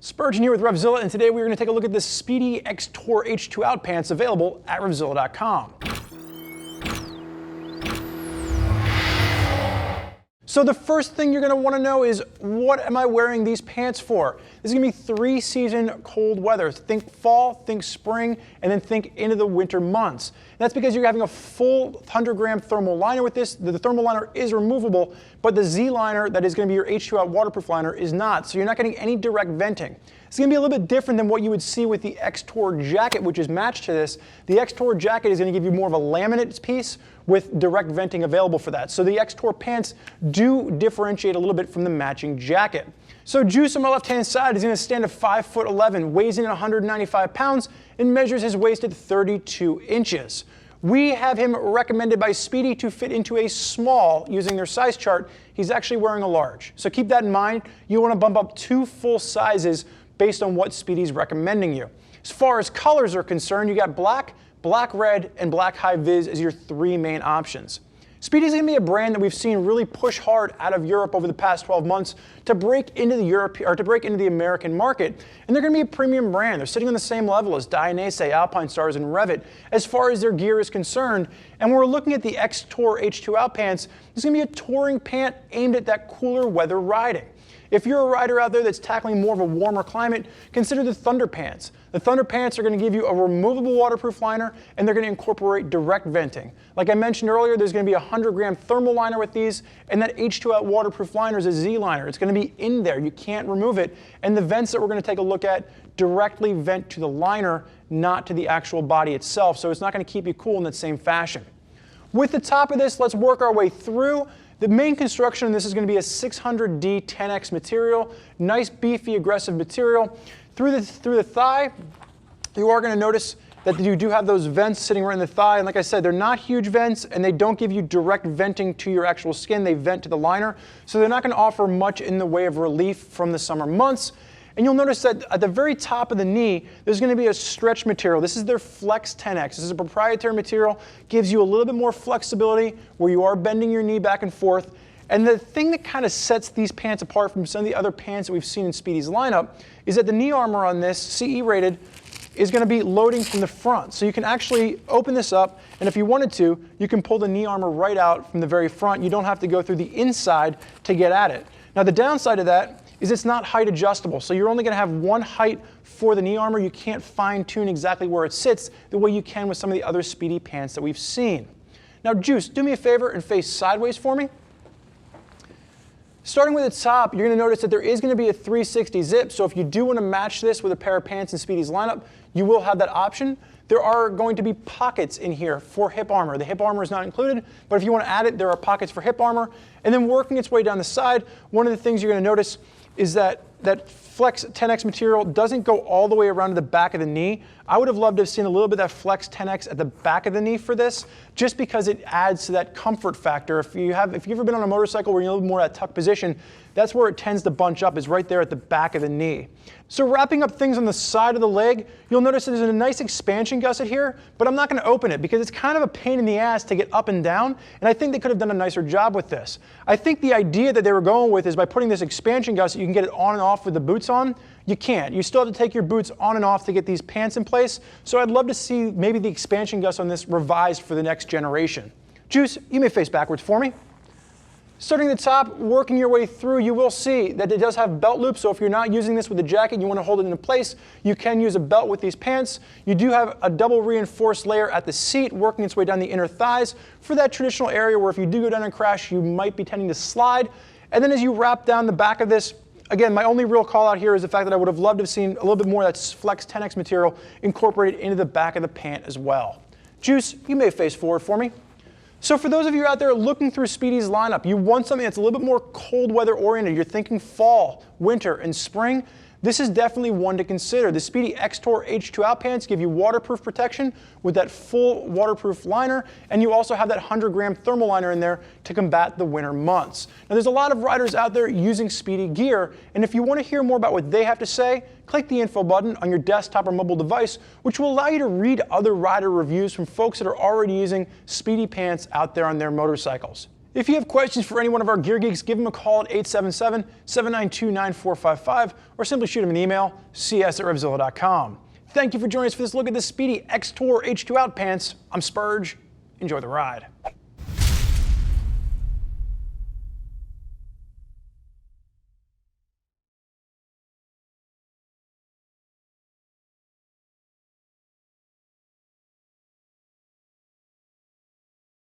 Spurgeon here with RevZilla, and today we're going to take a look at the Spidi X-Tour H2Out Pants available at RevZilla.com. So the first thing you're going to want to know is, what am I wearing these pants for? This is going to be three-season cold weather. Think fall, think spring, and then think into the winter months. And that's because you're having a full 100-gram thermal liner with this. The thermal liner is removable, but the Z liner that is going to be your H2Out waterproof liner is not, so you're not getting any direct venting. It's going to be a little bit different than what you would see with the X-Tour jacket, which is matched to this. The X-Tour jacket is going to give you more of a laminate piece with direct venting available for that. So the X-Tour pants do differentiate a little bit from the matching jacket. So Juice on my left-hand side is going to stand at 5'11", weighs in at 195 pounds, and measures his waist at 32 inches. We have him recommended by Spidi to fit into a small using their size chart. He's actually wearing a large. So keep that in mind. You want to bump up 2 full sizes based on what Spidi's recommending you. As far as colors are concerned, you got black, black red, and black high vis as your 3 main options. Spidi is going to be a brand that we've seen really push hard out of Europe over the past 12 months to break into the American market, and they're going to be a premium brand. They're sitting on the same level as Tenax, Alpinestars, and Revit as far as their gear is concerned. And when we're looking at the X-Tour H2Out Pants, it's going to be a touring pant aimed at that cooler weather riding. If you're a rider out there that's tackling more of a warmer climate, consider the Thunder Pants. The Thunder Pants are going to give you a removable waterproof liner, and they're going to incorporate direct venting. Like I mentioned earlier, there's going to be a 100-gram thermal liner with these, and that H2Out waterproof liner is a Z liner. It's going to be in there. You can't remove it. And the vents that we're going to take a look at directly vent to the liner, not to the actual body itself. So it's not going to keep you cool in that same fashion. With the top of this, let's work our way through. The main construction in this is going to be a 600D Tenax material, nice beefy aggressive material. Through the thigh, you are going to notice that you do have those vents sitting right in the thigh, and like I said, they're not huge vents and they don't give you direct venting to your actual skin. They vent to the liner, so they're not going to offer much in the way of relief from the summer months. And you'll notice that at the very top of the knee, there's going to be a stretch material. This is their Flex Tenax. This is a proprietary material, gives you a little bit more flexibility where you are bending your knee back and forth. And the thing that kind of sets these pants apart from some of the other pants that we've seen in Spidi's lineup is that the knee armor on this, CE rated, is going to be loading from the front. So you can actually open this up, and if you wanted to, you can pull the knee armor right out from the very front. You don't have to go through the inside to get at it. Now the downside of that is it's not height adjustable. So you're only going to have one height for the knee armor. You can't fine tune exactly where it sits the way you can with some of the other Spidi pants that we've seen. Now Juice, do me a favor and face sideways for me. Starting with the top, you're going to notice that there is going to be a 360 zip. So if you do want to match this with a pair of pants in Spidi's lineup, you will have that option. There are going to be pockets in here for hip armor. The hip armor is not included, but if you want to add it, there are pockets for hip armor. And then working its way down the side, one of the things you're going to notice is that Flex Tenax material doesn't go all the way around to the back of the knee. I would have loved to have seen a little bit of that Flex Tenax at the back of the knee for this, just because it adds to that comfort factor. If you've ever been on a motorcycle where you're a little more at tuck position, that's where it tends to bunch up, is right there at the back of the knee. So wrapping up things on the side of the leg, you'll notice that there's a nice expansion gusset here, but I'm not going to open it because it's kind of a pain in the ass to get up and down, and I think they could have done a nicer job with this. I think the idea that they were going with is by putting this expansion gusset, you can get it on and off with the boots on. You can't. You still have to take your boots on and off to get these pants in place, so I'd love to see maybe the expansion gusset on this revised for the next generation. Juice, you may face backwards for me. Starting at the top, working your way through, you will see that it does have belt loops, so if you're not using this with the jacket, you want to hold it into place, you can use a belt with these pants. You do have a double reinforced layer at the seat, working its way down the inner thighs for that traditional area where if you do go down and crash, you might be tending to slide. And then as you wrap down the back of this, again, my only real call out here is the fact that I would have loved to have seen a little bit more of that Flex Tenax material incorporated into the back of the pant as well. Juice, you may face forward for me. So for those of you out there looking through Spidi's lineup, you want something that's a little bit more cold weather oriented. You're thinking fall, winter, and spring. This is definitely one to consider. The Spidi X-Tour H2Out Pants give you waterproof protection with that full waterproof liner, and you also have that 100-gram thermal liner in there to combat the winter months. Now there's a lot of riders out there using Spidi gear, and if you want to hear more about what they have to say, click the info button on your desktop or mobile device, which will allow you to read other rider reviews from folks that are already using Spidi pants out there on their motorcycles. If you have questions for any one of our gear geeks, give them a call at 877-792-9455 or simply shoot them an email, cs@RevZilla.com. Thank you for joining us for this look at the Spidi X-Tour H2Out Pants. I'm Spurge. Enjoy the ride.